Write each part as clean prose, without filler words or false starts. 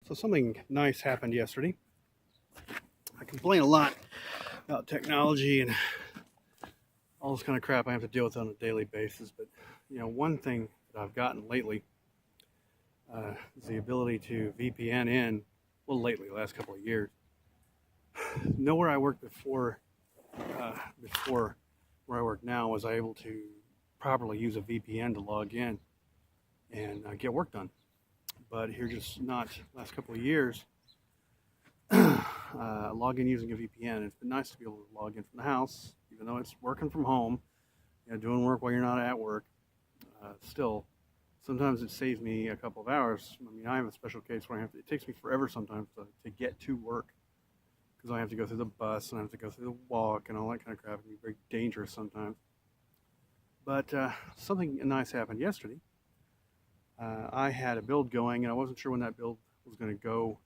So something nice happened yesterday. I complain a lot about technology and all this kind of crap I have to deal with on a daily basis, but one thing that I've gotten lately is the ability to VPN in. Well, lately, the last couple of years. Nowhere I worked before where I work now was I able to properly use a VPN to log in and get work done. But here, just not last couple of years, log in using a VPN. It's been nice to be able to log in from the house, even though it's working from home, doing work while you're not at work. Still, sometimes it saves me a couple of hours. I mean, I have a special case where it takes me forever sometimes to get to work because I have to go through the bus and I have to go through the walk and all that kind of crap. It can be very dangerous sometimes. But something nice happened yesterday. I had a build going and I wasn't sure when that build was going to go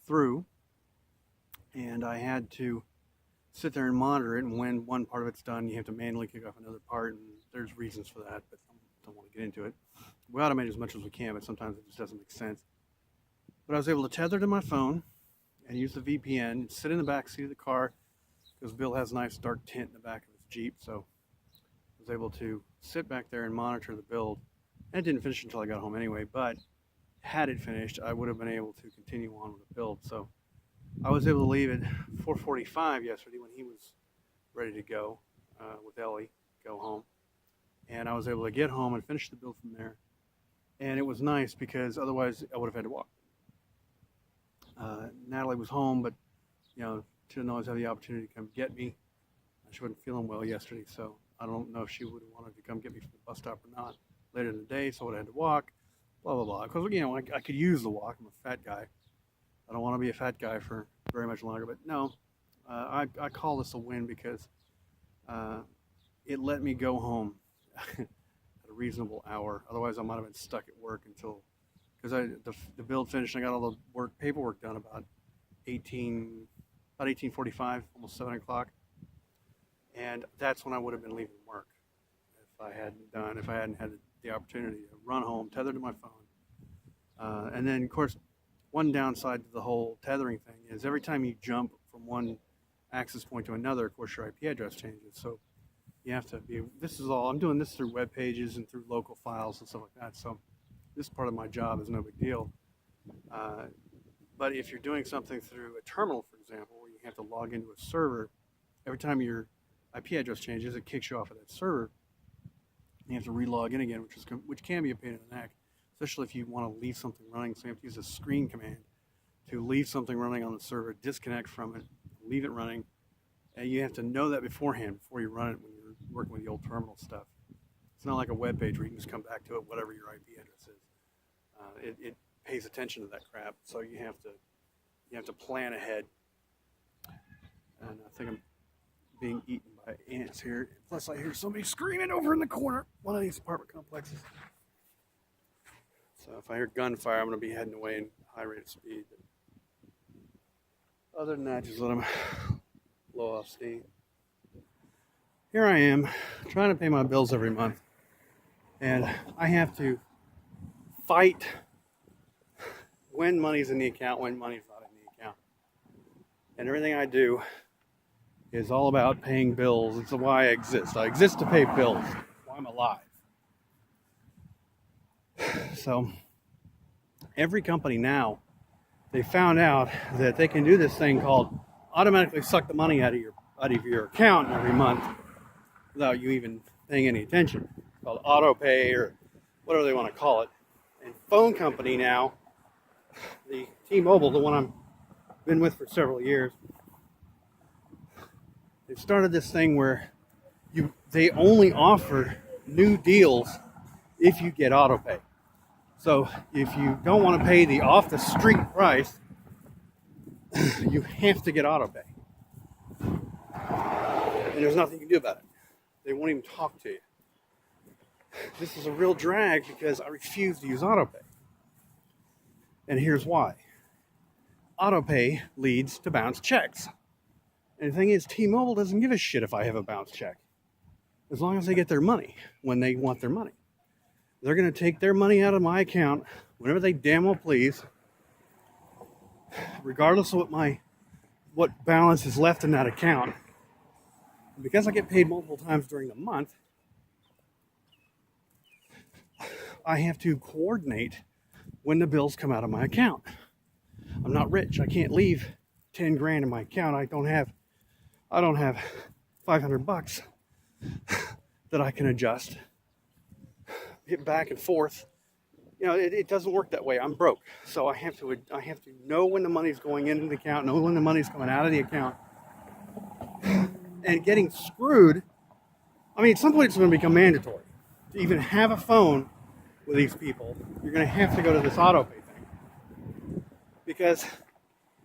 through. And I had to sit there and monitor it. And when one part of it's done, you have to manually kick off another part. And there's reasons for that, but I don't want to get into it. We automate as much as we can, but sometimes it just doesn't make sense. But I was able to tether to my phone and use the VPN and sit in the back seat of the car because Bill has a nice dark tint in the back of his Jeep. So I was able to sit back there and monitor the build. And it didn't finish until I got home anyway, but had it finished, I would have been able to continue on with the build. So I was able to leave at 4:45 yesterday when he was ready to go with Ellie, go home. And I was able to get home and finish the build from there. And it was nice because otherwise I would have had to walk. Natalie was home, but she didn't always have the opportunity to come get me. She wasn't feeling well yesterday, so I don't know if she would have wanted to come get me from the bus stop or not later in the day, so I would have had to walk, blah, blah, blah. Because, I could use the walk. I'm a fat guy. I don't want to be a fat guy for very much longer, but no, I call this a win because it let me go home at a reasonable hour. Otherwise, I might have been stuck at work because the build finished and I got all the paperwork done about 18:45, almost 7 o'clock. And that's when I would have been leaving work if I hadn't had the opportunity to run home, tethered to my phone. And then, of course, one downside to the whole tethering thing is every time you jump from one access point to another, of course, your IP address changes. So you have to I'm doing this through web pages and through local files and stuff like that. So this part of my job is no big deal. But if you're doing something through a terminal, for example, where you have to log into a server, every time your IP address changes, it kicks you off of that server. You have to re-log in again, which can be a pain in the neck, especially if you want to leave something running. So you have to use a screen command to leave something running on the server, disconnect from it, leave it running. And you have to know that beforehand before you run it when you're working with the old terminal stuff. It's not like a web page where you can just come back to it, whatever your IP address is. It pays attention to that crap, so you have to plan ahead. And I think I'm being eaten by ants here. Plus, I hear somebody screaming over in the corner, one of these apartment complexes. So if I hear gunfire, I'm going to be heading away in high rate of speed. But other than that, just let them blow off steam. Here I am, trying to pay my bills every month. And I have to fight when money's in the account, when money's not in the account. And everything I do is all about paying bills. It's why I exist. I exist to pay bills. It's why I'm alive. So every company now, they found out that they can do this thing called automatically suck the money out of your account every month without you even paying any attention. It's called auto pay or whatever they want to call it. And phone company now, the T-Mobile, the one I've been with for several years, they've started this thing where they only offer new deals if you get auto pay. So if you don't want to pay the off the street price, you have to get auto pay. And there's nothing you can do about it. They won't even talk to you. This is a real drag because I refuse to use auto pay. And here's why. Auto pay leads to bounced checks. And the thing is, T-Mobile doesn't give a shit if I have a bounced check. As long as they get their money when they want their money. They're going to take their money out of my account whenever they damn well please. regardless of what balance is left in that account. Because I get paid multiple times during the month, I have to coordinate when the bills come out of my account. I'm not rich. I can't leave 10 grand in my account. I don't have $500 that I can adjust, hit back and forth. You know, it doesn't work that way. I'm broke, so I have to know when the money's going into the account, know when the money's coming out of the account. And getting screwed, I mean, at some point it's going to become mandatory to even have a phone with these people. You're going to have to go to this auto pay thing because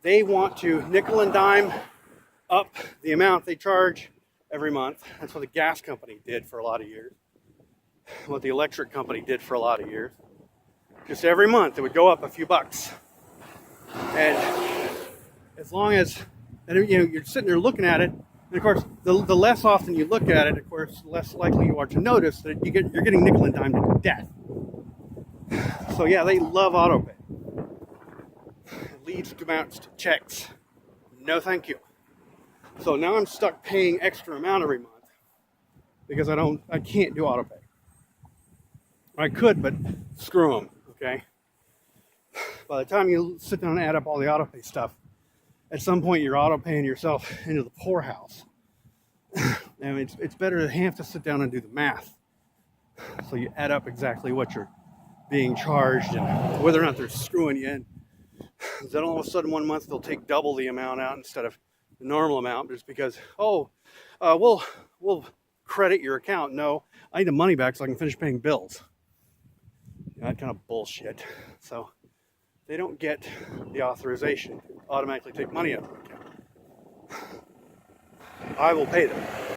they want to nickel and dime up the amount they charge every month. That's what the gas company did for a lot of years, what the electric company did for a lot of years. Just every month it would go up a few bucks. And as long as, and you know, you're sitting there looking at it, and of course, the less often you look at it, of course, the less likely you are to notice that you're getting nickel and dimed to death. So yeah, they love auto pay. It leads to amounts to checks. No, thank you. So now I'm stuck paying extra amount every month because I can't do auto pay. I could, but screw them. Okay. By the time you sit down and add up all the auto pay stuff, at some point you're auto paying yourself into the poorhouse. And it's better to have to sit down and do the math. So you add up exactly what you're being charged and whether or not they're screwing you in. Then all of a sudden one month they'll take double the amount out instead of the normal amount just because, we'll credit your account. No, I need the money back so I can finish paying bills. You know, that kind of bullshit. So they don't get the authorization to automatically take money out of their account. I will pay them.